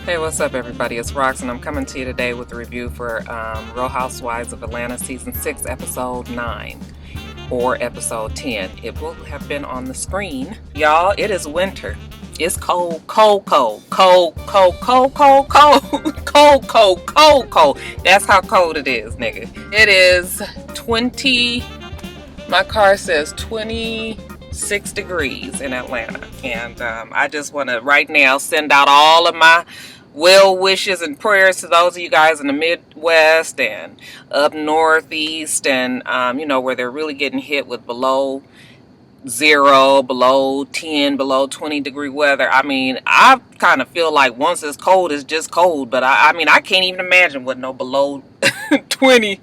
Hey, what's up everybody? It's Rox and I'm coming to you today with a review for Real Housewives of Atlanta Season 6, Episode 9 or Episode 10. It will have been on the screen. Y'all, it is winter. It's cold, cold, cold, cold, cold, cold, cold, cold, cold, cold, cold, cold. That's how cold it is, nigga. It is 20, my car says 26 degrees in Atlanta. And I just want to right now send out all of my well wishes and prayers to those of you guys in the Midwest and up Northeast and, you know, where they're really getting hit with below 0, below 10, below 20 degree weather. I mean, I kind of feel like once it's cold, it's just cold. But I mean, I can't even imagine what no below 20.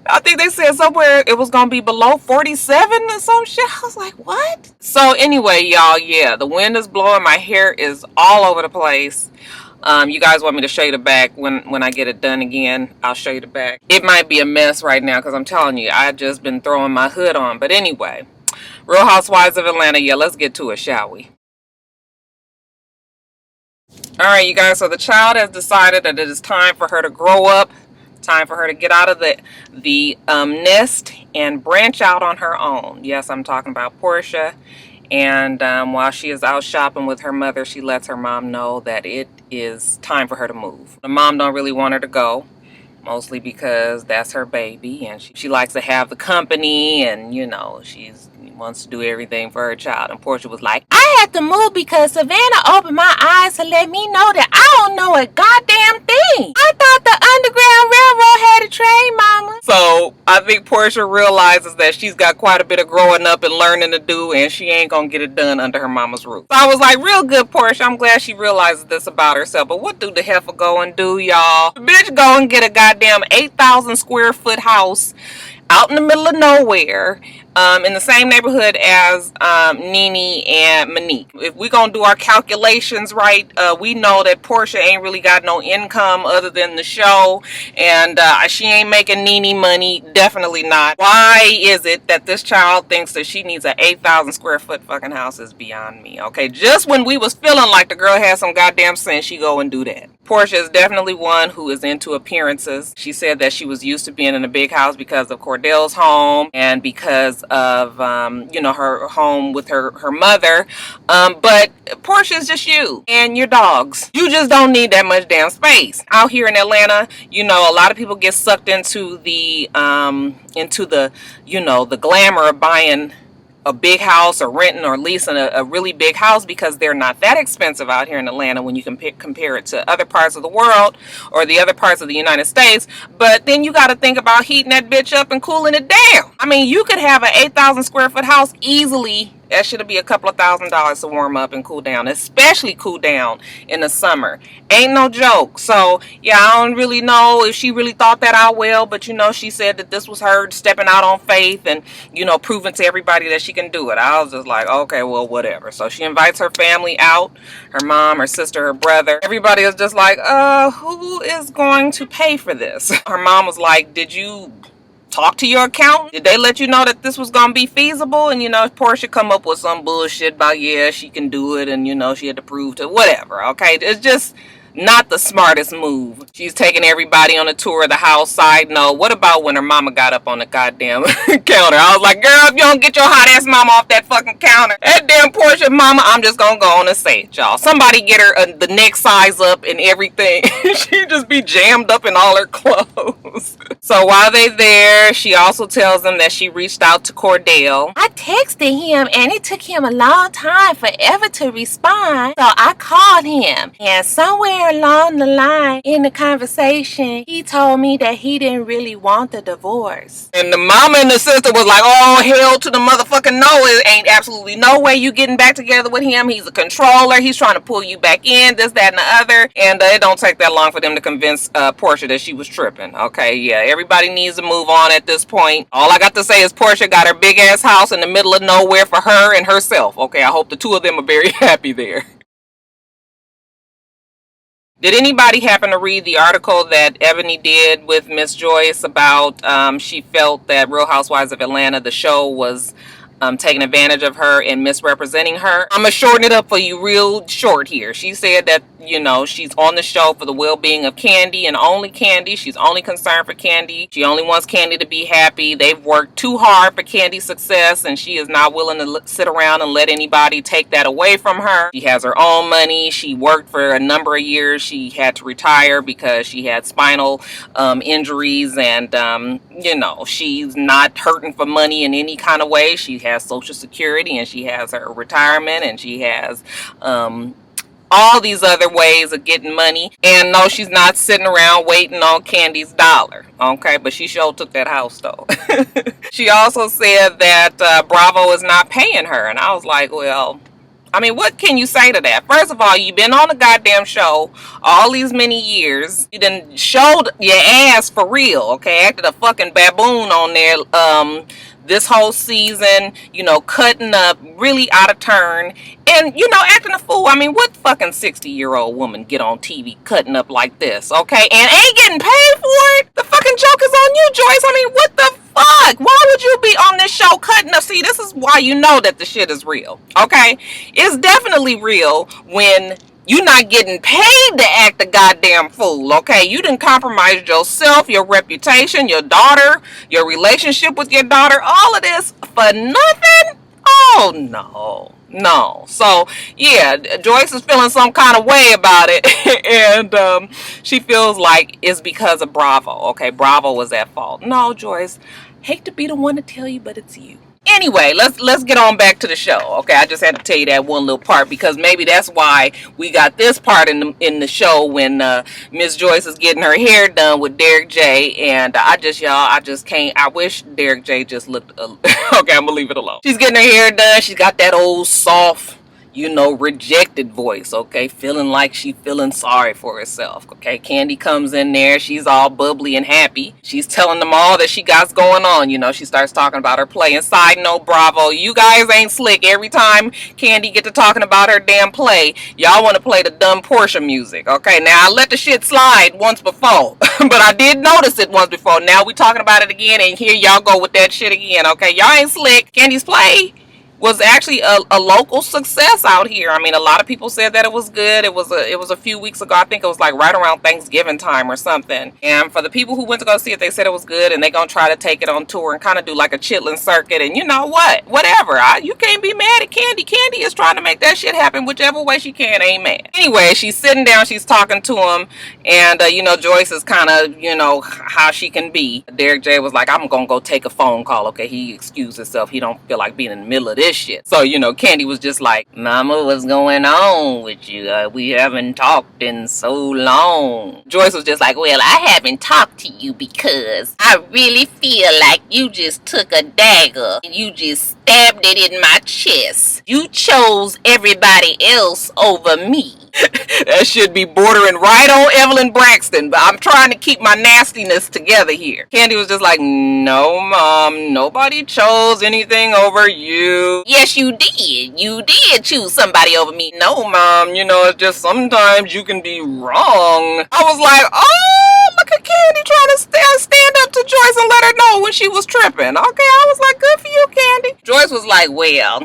I think they said somewhere it was going to be below 47 or some shit. I was like, what? So anyway, y'all, yeah, the wind is blowing. My hair is all over the place. You guys want me to show you the back when I get it done again? I'll show you the back. It might be a mess right now because I'm telling you, I've just been throwing my hood on. But anyway, Real Housewives of Atlanta. Yeah, let's get to it, shall we? All right, you guys. So the child has decided that it is time for her to grow up. Time for her to get out of the nest and branch out on her own. Yes, I'm talking about Porsha. And while she is out shopping with her mother, she lets her mom know that it is time for her to move. The mom don't really want her to go, mostly because that's her baby. And she likes to have the company and, you know, she wants to do everything for her child. And Porsha was like, I had to move because Savannah opened my eyes to let me know that I don't know a goddamn thing. I thought the Underground Railroad had a train, mama. So I think Porsha realizes that she's got quite a bit of growing up and learning to do, and she ain't gonna get it done under her mama's roof. So I was like, real good, Porsha. I'm glad she realizes this about herself. But what do the heifer go and do, y'all? The bitch go and get a goddamn 8,000 square foot house out in the middle of nowhere, in the same neighborhood as Nene and Monique. If we gonna do our calculations right, we know that Porsha ain't really got no income other than the show, and she ain't making Nene money, definitely not. Why is it that this child thinks that she needs an 8,000 square foot fucking house is beyond me, okay? Just when we was feeling like the girl had some goddamn sense, she go and do that. Porsha is definitely one who is into appearances. She said that she was used to being in a big house because of Cordell's home and because of, you know, her home with her mother. But Porsha is just you and your dogs. You just don't need that much damn space. Out here in Atlanta, you know, a lot of people get sucked into the you know, the glamour of buying a big house or renting or leasing a really big house because they're not that expensive out here in Atlanta when you compare it to other parts of the world or the other parts of the United States. But then you got to think about heating that bitch up and cooling it down. I mean, you could have an 8,000 square foot house easily. That should be a couple of $1,000s to warm up and cool down, especially cool down in the summer. Ain't no joke. So, yeah, I don't really know if she really thought that out well, but, you know, she said that this was her stepping out on faith and, you know, proving to everybody that she can do it. I was just like, okay, well, whatever. So she invites her family out, her mom, her sister, her brother. Everybody is just like, who is going to pay for this? Her mom was like, did you talk to your accountant? Did they let you know that this was gonna be feasible? And, you know, Porsha come up with some bullshit about, yeah, she can do it, and, you know, she had to prove to whatever. Okay, it's just not the smartest move. She's taking everybody on a tour of the house. Side note, what about when her mama got up on the goddamn counter? I was like, girl, if you don't get your hot ass mama off that fucking counter, that damn Porsha mama, I'm just gonna go on and say it, y'all. Somebody get her the neck size up and everything. She just be jammed up in all her clothes. So while they there, she also tells them that she reached out to Cordell. I texted him and it took him a long time forever to respond. So I called him, and somewhere along the line in the conversation, he told me that he didn't really want the divorce. And the mama and the sister was like, oh, hell to the motherfucking no. It ain't absolutely no way you getting back together with him. He's a controller. He's trying to pull you back in, this, that, and the other. And it don't take that long for them to convince Porsha that she was tripping. Okay, yeah, everybody needs to move on at this point. All I got to say is Porsha got her big ass house in the middle of nowhere for her and herself. Okay, I hope the two of them are very happy there. Did anybody happen to read the article that Ebony did with Miss Joyce about she felt that Real Housewives of Atlanta, the show, was taking advantage of her and misrepresenting her? I'm going to shorten it up for you real short here. She said that, you know, she's on the show for the well-being of Kandi and only Kandi. She's only concerned for Kandi. She only wants Kandi to be happy. They've worked too hard for Kandi's success, and she is not willing to sit around and let anybody take that away from her. She has her own money. She worked for a number of years. She had to retire because she had spinal injuries, and you know, she's not hurting for money in any kind of way. She has Social Security, and she has her retirement, and she has all these other ways of getting money. And no, she's not sitting around waiting on Kandi's dollar. Okay, but she sure took that house though. She also said that Bravo is not paying her, and I was like, well, I mean, what can you say to that? First of all, you've been on the goddamn show all these many years. You done showed your ass for real, okay? Acted a fucking baboon on there this whole season, you know, cutting up, really out of turn, and, you know, acting a fool. I mean, what fucking 60-year-old woman get on TV cutting up like this, okay? And ain't getting paid for it? The fucking joke is on you, Joyce. I mean, what the fuck? Why would you be on this show cutting up? See, this is why you know that the shit is real, okay? It's definitely real when you're not getting paid to act a goddamn fool, okay? You done compromised yourself, your reputation, your daughter, your relationship with your daughter, all of this for nothing? Oh, no. No. So, yeah, Joyce is feeling some kind of way about it, and she feels like it's because of Bravo, okay? Bravo was at fault. No, Joyce, hate to be the one to tell you, but it's you. Anyway, let's get on back to the show. Okay, I just had to tell you that one little part because maybe that's why we got this part in the show when Miss Joyce is getting her hair done with Derek J. And I just can't. I wish Derek J just looked. Okay, I'm gonna leave it alone. She's getting her hair done. She's got that old soft, you know, rejected voice, okay, feeling like she feeling sorry for herself, okay. Kandi comes in there, she's all bubbly and happy. She's telling them all that she got going on, you know. She starts talking about her play. And side note, Bravo, you guys ain't slick. Every time Kandi get to talking about her damn play, y'all want to play the dumb Porsha music, okay. Now, I let the shit slide once before, but I did notice it once before. Now we talking about it again, and here y'all go with that shit again, okay. Y'all ain't slick. Kandi's play was actually a local success out here. I mean, a lot of people said that it was good. It was a few weeks ago. I think it was like right around Thanksgiving time or something. And for the people who went to go see it, they said it was good, and they're gonna try to take it on tour and kind of do like a chitlin circuit. And you know what? Whatever. You can't be mad at Kandi. Kandi is trying to make that shit happen whichever way she can. Amen. Anyway, she's sitting down. She's talking to him, and you know, Joyce is kind of, you know, how she can be. Derek J was like, I'm gonna go take a phone call. Okay, he excused himself. He don't feel like being in the middle of this shit. So, you know, Kandi was just like, Mama, what's going on with you? We haven't talked in so long. Joyce was just like, well, I haven't talked to you because I really feel like you just took a dagger and you just stabbed it in my chest. You chose everybody else over me. That should be bordering right on Evelyn Braxton, but I'm trying to keep my nastiness together here. Kandi was just like, no, Mom, nobody chose anything over you. Yes, you did. You did choose somebody over me. No, Mom, you know, it's just sometimes you can be wrong. I was like, oh, look at Kandi trying to stand up to Joyce and let her know when she was tripping. Okay, I was like, good for you, Kandi. Joyce was like, well,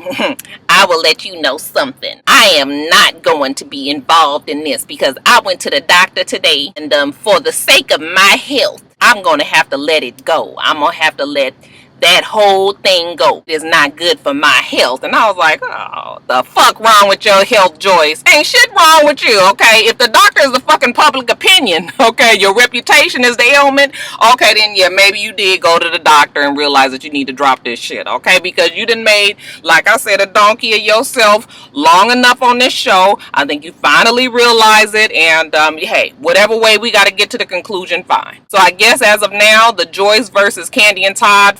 I will let you know something. I am not going to be involved in this because I went to the doctor today, and for the sake of my health, I'm going to have to let it go. I'm going to have to let that whole thing go. It's not good for my health. And I was like, oh, the fuck wrong with your health, Joyce? Ain't shit wrong with you, okay? If the doctor is the fucking public opinion, okay, your reputation is the ailment, okay, then yeah, maybe you did go to the doctor and realize that you need to drop this shit, okay? Because you done made, like I said, a donkey of yourself long enough on this show. I think you finally realize it, and hey, whatever way we got to get to the conclusion, fine. So I guess as of now, the Joyce versus Kandi and Todd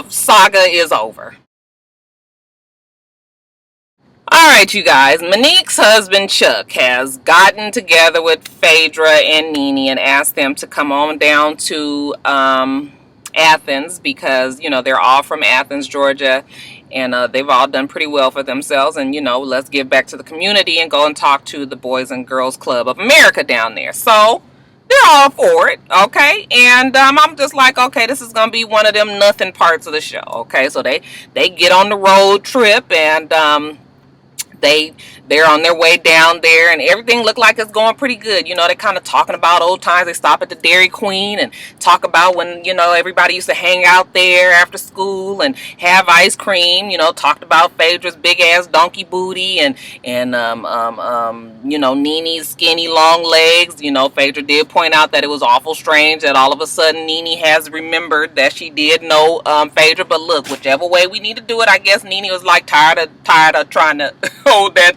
saga is over. Alright, you guys, Monique's husband Chuck has gotten together with Phaedra and Nene and asked them to come on down to Athens because, you know, they're all from Athens, Georgia, and they've all done pretty well for themselves, and, you know, let's give back to the community and go and talk to the Boys and Girls Club of America down there. So they're all for it, okay? And I'm just like, okay, this is gonna be one of them nothing parts of the show, okay? So they get on the road trip, and they're on their way down there, and everything looked like it's going pretty good. You know, they're kind of talking about old times. They stop at the Dairy Queen and talk about when, you know, everybody used to hang out there after school and have ice cream. You know, talked about Phaedra's big ass donkey booty and you know, Nene's skinny long legs. You know, Phaedra did point out that it was awful strange that all of a sudden Nene has remembered that she did know Phaedra. But look, whichever way we need to do it, I guess Nene was like tired of trying to hold that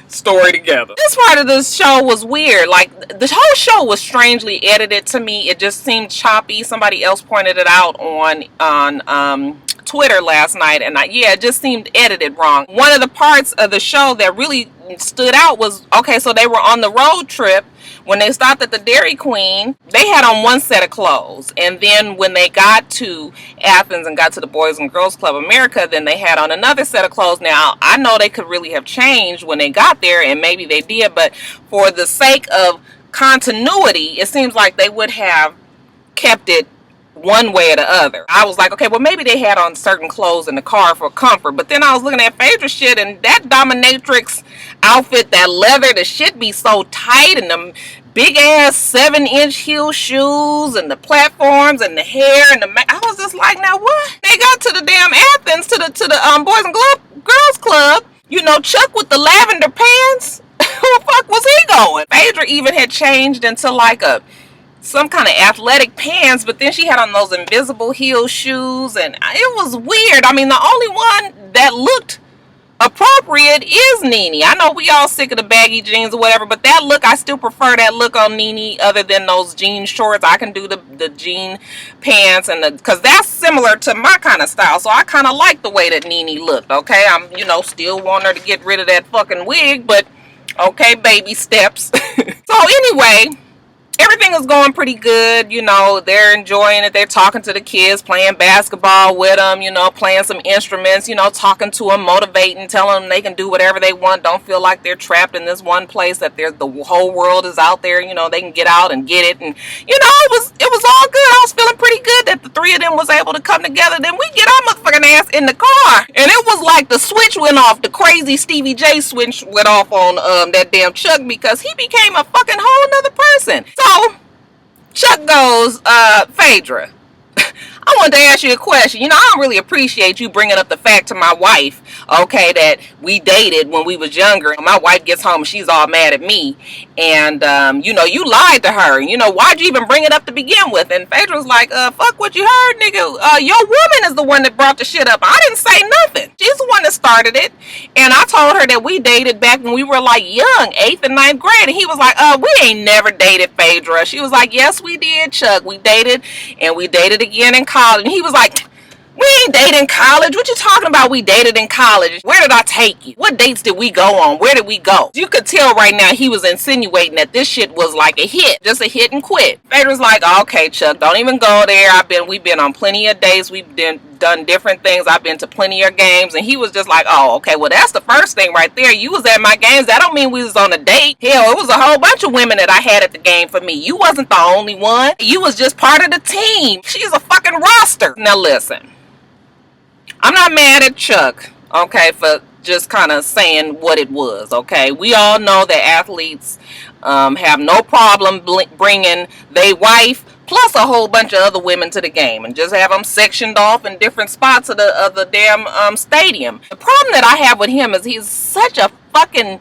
story together. This part of the show was weird. Like, the whole show was strangely edited to me. It just seemed choppy. Somebody else pointed it out on Twitter last night, and yeah, it just seemed edited wrong. One of the parts of the show that really stood out was, okay, so they were on the road trip. When they stopped at the Dairy Queen, they had on one set of clothes, and then when they got to Athens and got to the Boys and Girls Club America, then they had on another set of clothes. Now, I know they could really have changed when they got there, and maybe they did, but for the sake of continuity, it seems like they would have kept it one way or the other. I was like, okay, well, maybe they had on certain clothes in the car for comfort, but then I was looking at Phaedra shit, and that dominatrix outfit, that leather, the shit be so tight, and them big ass 7-inch heel shoes, and the platforms, and the hair, and I was just like, now what? They got to the damn Athens, to the Boys and Girls Club, you know, Chuck with the lavender pants, who the fuck was he going? Phaedra even had changed into like some kind of athletic pants, but then she had on those invisible heel shoes, and it was weird. I mean, the only one that looked appropriate is Nene. I know we all sick of the baggy jeans or whatever, but that look, I still prefer that look on Nene other than those jean shorts. I can do the jean pants, and because that's similar to my kind of style, so I kind of like the way that Nene looked. Okay, I'm, you know, still want her to get rid of that fucking wig, but okay, baby steps. So anyway, everything is going pretty good. You know, they're enjoying it. They're talking to the kids, playing basketball with them, you know, playing some instruments, you know, talking to them, motivating, telling them they can do whatever they want. Don't feel like they're trapped in this one place, that there's the whole world is out there. You know, they can get out and get it. And, you know, it was all good. I was feeling pretty good that the three of them was able to come together. Then we get our motherfucking ass in the car, and it was like the switch went off. The crazy Stevie J switch went off on that damn Chuck, because he became a fucking whole nother person. So Chuck goes, Phaedra, I wanted to ask you a question. You know, I don't really appreciate you bringing up the fact to my wife, okay, that we dated when we was younger. My wife gets home, she's all mad at me, and, you know, you lied to her. You know, why'd you even bring it up to begin with? And Phaedra's like, fuck what you heard, nigga. Your woman is the one that brought the shit up. I didn't say nothing. She's the one that started it. And I told her that we dated back when we were like young, 8th and 9th grade. And he was like, we ain't never dated, Phaedra. She was like, yes, we did, Chuck. We dated, and we dated again in college. And he was like, we ain't dated in college. What you talking about? We dated in college. Where did I take you? What dates did we go on? Where did we go? You could tell right now he was insinuating that this shit was like a hit, just a hit and quit. Phaedra's like, okay, Chuck, don't even go there. We've been on plenty of dates. We've done different things. I've been to plenty of games. And he was just like, oh, okay, well, that's the first thing right there. You was at my games. That don't mean we was on a date. Hell, it was a whole bunch of women that I had at the game for me. You wasn't the only one. You was just part of the team. She's a fucking roster. Now listen, I'm not mad at Chuck, okay, for just kind of saying what it was, okay? We all know that athletes have no problem bringing their wife plus a whole bunch of other women to the game and just have them sectioned off in different spots of the damn stadium. The problem that I have with him is he's such a fucking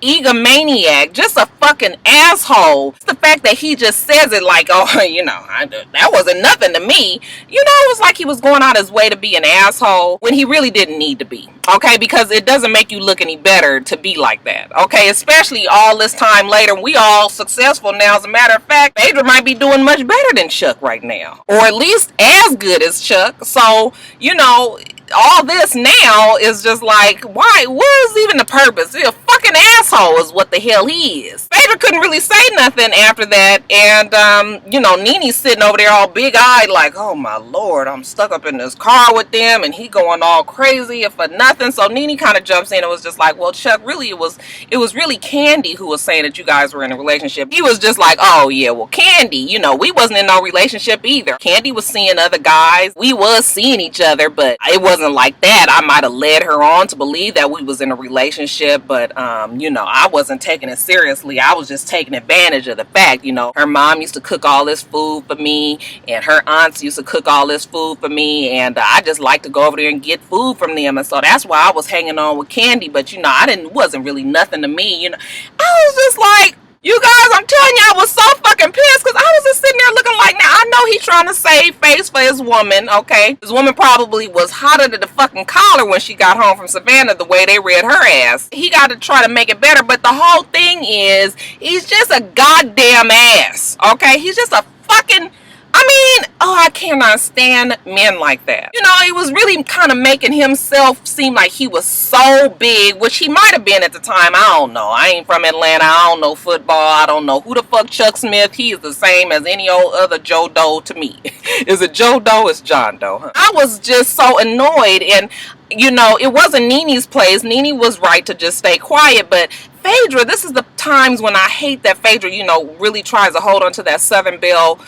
egomaniac, just a fucking asshole. It's the fact that he just says it like, oh, you know, that wasn't nothing to me. You know, it was like he was going out his way to be an asshole when he really didn't need to be, okay? Because it doesn't make you look any better to be like that, okay? Especially all this time later, we all successful now. As a matter of fact, Phaedra might be doing much better than Chuck right now, or at least as good as Chuck. So, you know, all this now is just like, why? What is even the purpose? Yeah, fuck fucking asshole is what the hell he is. Phaedra couldn't really say nothing after that, and you know, Nene's sitting over there all big-eyed like, oh my lord, I'm stuck up in this car with them and he going all crazy for nothing. So Nene kind of jumps in and was just like, well, Chuck, really it was really Kandi who was saying that you guys were in a relationship. He was just like, oh yeah, well, Kandi, you know, we wasn't in no relationship either. Kandi was seeing other guys. We was seeing each other, but it wasn't like that. I might have led her on to believe that we was in a relationship, but you know, I wasn't taking it seriously. I was just taking advantage of the fact, you know, her mom used to cook all this food for me and her aunts used to cook all this food for me, and I just like to go over there and get food from them, and so that's why I was hanging on with Kandi. But you know, wasn't really nothing to me, you know. I was just like, you guys, I'm telling you, I was so fucking pissed because I was just sitting there looking like, now I know he's trying to save face for his woman, okay? His woman probably was hotter than the fucking collar when she got home from Savannah the way they read her ass. He got to try to make it better, but the whole thing is, he's just a goddamn ass, okay? He's just a fucking... I mean, oh, I cannot stand men like that. You know, it was really kind of making himself seem like he was so big, which he might have been at the time. I don't know. I ain't from Atlanta. I don't know football. I don't know who the fuck Chuck Smith. He is the same as any old other Joe Doe to me. Is it Joe Doe? It's John Doe. Huh? I was just so annoyed, and you know, it wasn't Nene's place. Nene was right to just stay quiet, but Phaedra, this is the times when I hate that Phaedra, you know, really tries to hold on to that Southern Belle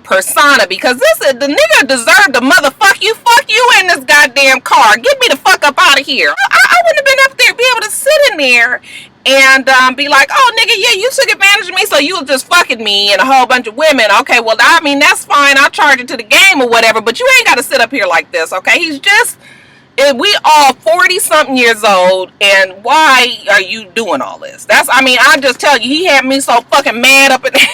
persona, because the nigga deserved to fuck you in this goddamn car. Get me the fuck up out of here. I wouldn't have been up there, be able to sit in there and be like, oh nigga, yeah, you took advantage of me, so you was just fucking me and a whole bunch of women. Okay, well, I mean, that's fine. I'll charge it to the game or whatever, but you ain't got to sit up here like this, okay? He's just... we all 40-something years old, and why are you doing all this? I mean, I just tell you, he had me so fucking mad up in there.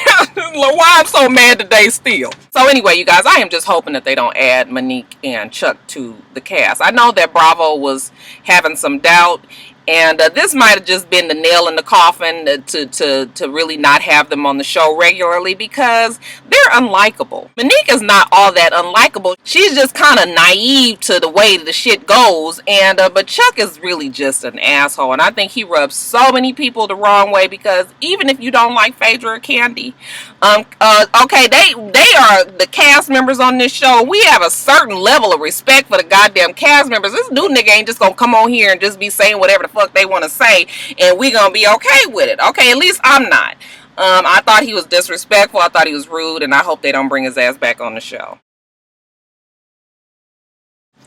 Why I'm so mad today still. So anyway, you guys, I am just hoping that they don't add Monique and Chuck to the cast. I know that Bravo was having some doubt, and this might have just been the nail in the coffin to really not have them on the show regularly, because they're unlikable. Monique is not all that unlikable. She's just kind of naive to the way the shit goes, and but Chuck is really just an asshole, and I think he rubs so many people the wrong way, because even if you don't like Phaedra or Kandi, okay, they are the cast members on this show. We have a certain level of respect for the goddamn cast members. This new nigga ain't just gonna come on here and just be saying whatever the fuck they want to say, and we gonna be okay with it. Okay, at least I'm not. I thought he was disrespectful. I thought he was rude, and I hope they don't bring his ass back on the show.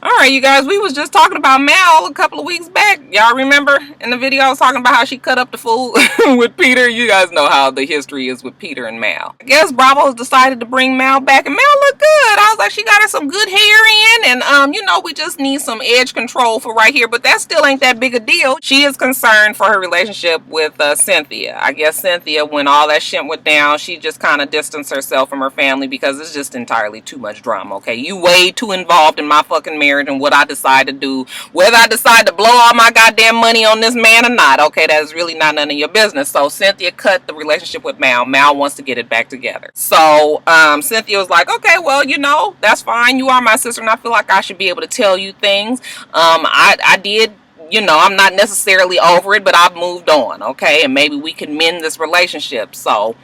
Alright, you guys, we was just talking about Mal a couple of weeks back. Y'all remember in the video I was talking about how she cut up the food with Peter? You guys know how the history is with Peter and Mal. I guess Bravo's decided to bring Mal back, and Mal looked good. I was like, she got her some good hair in, and you know, we just need some edge control for right here, but that still ain't that big a deal. She is concerned for her relationship with Cynthia. I guess Cynthia, when all that shit went down, she just kind of distanced herself from her family because it's just entirely too much drama, okay? You way too involved in my fucking marriage and what I decide to do, whether I decide to blow all my goddamn money on this man or not, okay, that is really not none of your business. So Cynthia cut the relationship with Mal. Mal wants to get it back together. So Cynthia was like, okay, well, you know, that's fine. You are my sister, and I feel like I should be able to tell you things. I did, you know, I'm not necessarily over it, but I've moved on, okay, and maybe we can mend this relationship. So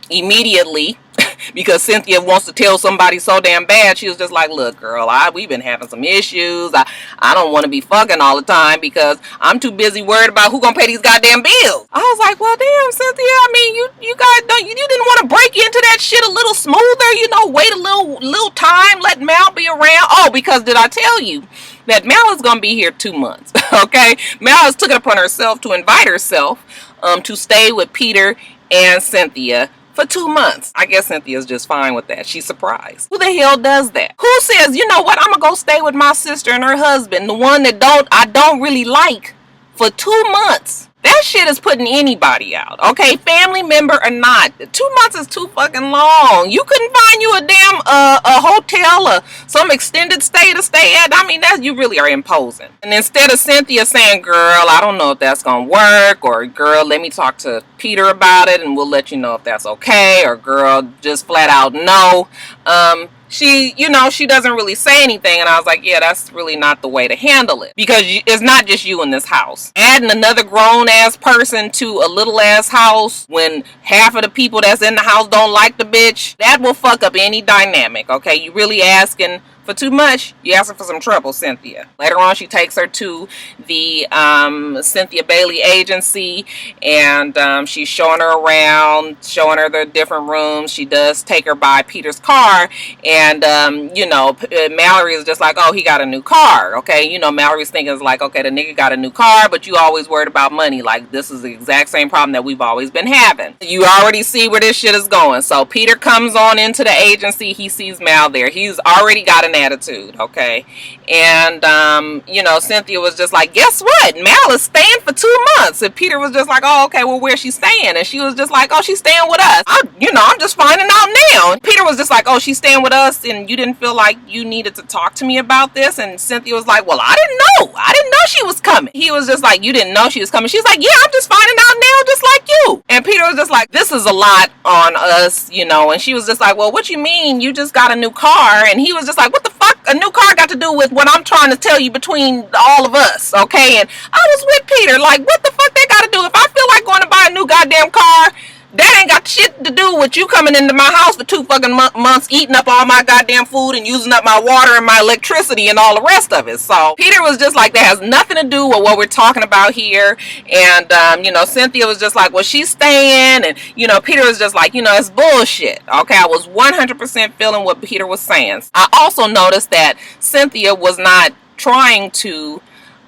immediately, because Cynthia wants to tell somebody so damn bad, she was just like, look, girl, we've been having some issues. I don't want to be fucking all the time because I'm too busy worried about who gonna pay these goddamn bills. I was like, well, damn, Cynthia, I mean, you guys you didn't want to break into that shit a little smoother, you know, wait a little time, let Mal be around. Oh, because did I tell you that Mal is gonna be here 2 months? Okay, Mal has took it upon herself to invite herself to stay with Peter and Cynthia for 2 months. I guess Cynthia's just fine with that. She's surprised. Who the hell does that? Who says, you know what, I'm gonna go stay with my sister and her husband, the one that I don't really like, for 2 months? That shit is putting anybody out, okay? Family member or not. 2 months is too fucking long. You couldn't find you a damn a hotel or some extended stay to stay at. I mean, you really are imposing. And instead of Cynthia saying, girl, I don't know if that's gonna work, or girl, let me talk to Peter about it and we'll let you know if that's okay, or girl, just flat out no, she, you know, she doesn't really say anything. And I was like, yeah, that's really not the way to handle it, because it's not just you in this house. Adding another grown ass person to a little ass house when half of the people that's in the house don't like the bitch, that will fuck up any dynamic. Okay, you really asking for too much. You asking for some trouble, Cynthia. Later on, she takes her to the Cynthia Bailey agency, and she's showing her around, showing her the different rooms. She does take her by Peter's car, and you know, Mallory is just like, oh, he got a new car. Okay, you know, Mallory's thinking is like, okay, the nigga got a new car, but you always worried about money. Like, this is the exact same problem that we've always been having. You already see where this shit is going. So Peter comes on into the agency. He sees Mal there. He's already got an attitude, okay? And you know, Cynthia was just like, guess what, Mal is staying for 2 months. And Peter was just like, oh, okay, well, where's she staying? And she was just like, oh, she's staying with us. I'm just finding out now. And Peter was just like, oh, she's staying with us, and you didn't feel like you needed to talk to me about this? And Cynthia was like, well, I didn't know she was coming. He was just like, you didn't know she was coming? She's like, yeah, I'm just finding out now, just like you. And Peter was just like, this is a lot on us, you know. And she was just like, well, what you mean you just got a new car? And he was just like, what the fuck a new car got to do with what I'm trying to tell you between all of us? Okay? And I was with Peter, like, what the fuck they got to do? If I feel like going to buy a new goddamn car, that ain't got shit to do with you coming into my house for 2 fucking months, eating up all my goddamn food and using up my water and my electricity and all the rest of it. So Peter was just like, that has nothing to do with what we're talking about here. And you know, Cynthia was just like, well, she's staying. And you know, Peter was just like, you know, it's bullshit. Okay, I was 100% feeling what Peter was saying. I also noticed that Cynthia was not trying to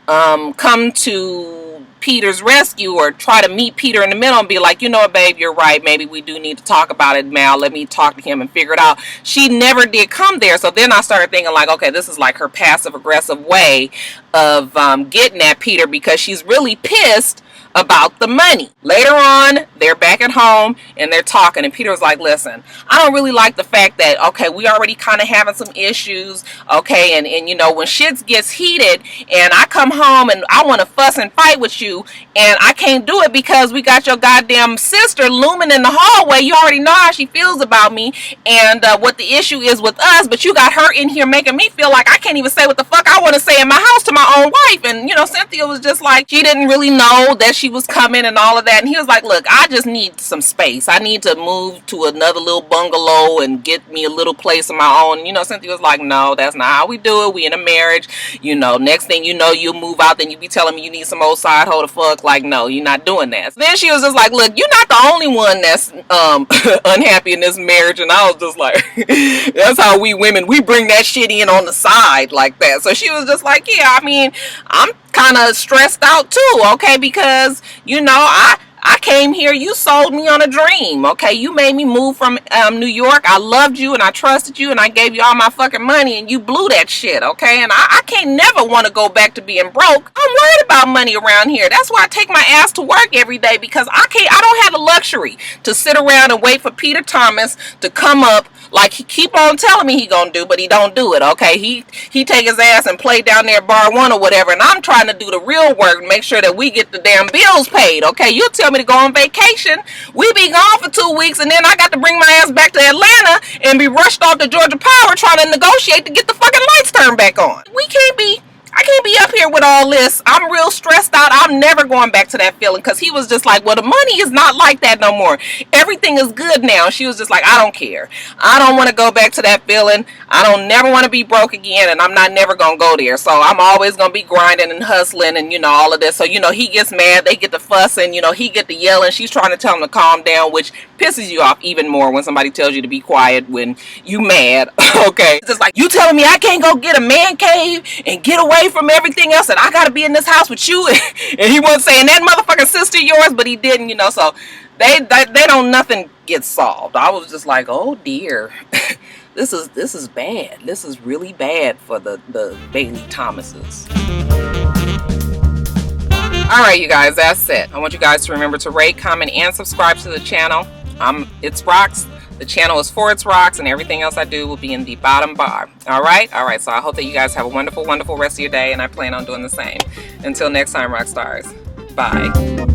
come to Peter's rescue or try to meet Peter in the middle and be like, you know what, babe, you're right, maybe we do need to talk about it, Mal, let me talk to him and figure it out. She never did come there. So then I started thinking like, okay, this is like her passive aggressive way of getting at Peter, because she's really pissed about the money. Later on, they're back at home and they're talking, and Peter was like, listen, I don't really like the fact that, okay, we already kind of having some issues, okay, and you know, when shit gets heated and I come home and I want to fuss and fight with you, and I can't do it because we got your goddamn sister looming in the hallway. You already know how she feels about me and what the issue is with us, but you got her in here making me feel like I can't even say what the fuck I want to say in my house to my own wife. And you know, Cynthia was just like, she didn't really know that she was coming and all of that. And he was like, look, I just need some space. I need to move to another little bungalow and get me a little place of my own. You know, Cynthia was like, no, that's not how we do it. We in a marriage. You know, next thing you know, you'll move out, then you be telling me you need some old side hoe to fuck. Like, no, you're not doing that. So then she was just like, look, you're not the only one that's unhappy in this marriage. And I was just like, that's how we women, we bring that shit in on the side like that. So she was just like, yeah, I mean, I'm kind of stressed out too, okay, because you know, I came here, you sold me on a dream, okay? You made me move from New York. I loved you and I trusted you and I gave you all my fucking money and you blew that shit, okay? And I can't never want to go back to being broke. I'm worried about money around here. That's why I take my ass to work every day, because I don't have the luxury to sit around and wait for Peter Thomas to come up like he keep on telling me he gonna do, but he don't do it, okay? He take his ass and play down there at bar one or whatever, and I'm trying to do the real work and make sure that we get the damn bills paid, okay? You tell me to go on vacation, we be gone for 2 weeks, and then I got to bring my ass back to Atlanta and be rushed off to Georgia Power trying to negotiate to get the fucking lights turned back on. I can't be up here with all this. I'm real stressed out. I'm never going back to that feeling, because he was just like, well, the money is not like that no more. Everything is good now. She was just like, I don't care. I don't want to go back to that feeling. I don't never want to be broke again, and I'm not never going to go there. So I'm always going to be grinding and hustling and, you know, all of this. So, you know, he gets mad. They get the fussing. You know, he get the yelling. She's trying to tell him to calm down, which pisses you off even more when somebody tells you to be quiet when you mad, okay? It's just like, you telling me I can't go get a man cave and get away from everything else, and I gotta be in this house with you? And he wasn't saying that motherfucking sister yours, but he didn't, you know. So they don't, nothing gets solved. I was just like, oh dear. this is bad. This is really bad for the Bailey Thomases. Alright, you guys, that's it. I want you guys to remember to rate, comment, and subscribe to the channel. It's Rox. The channel is for It's Rox, and everything else I do will be in the bottom bar. Alright? Alright, so I hope that you guys have a wonderful, wonderful rest of your day, and I plan on doing the same. Until next time, Rockstars. Bye.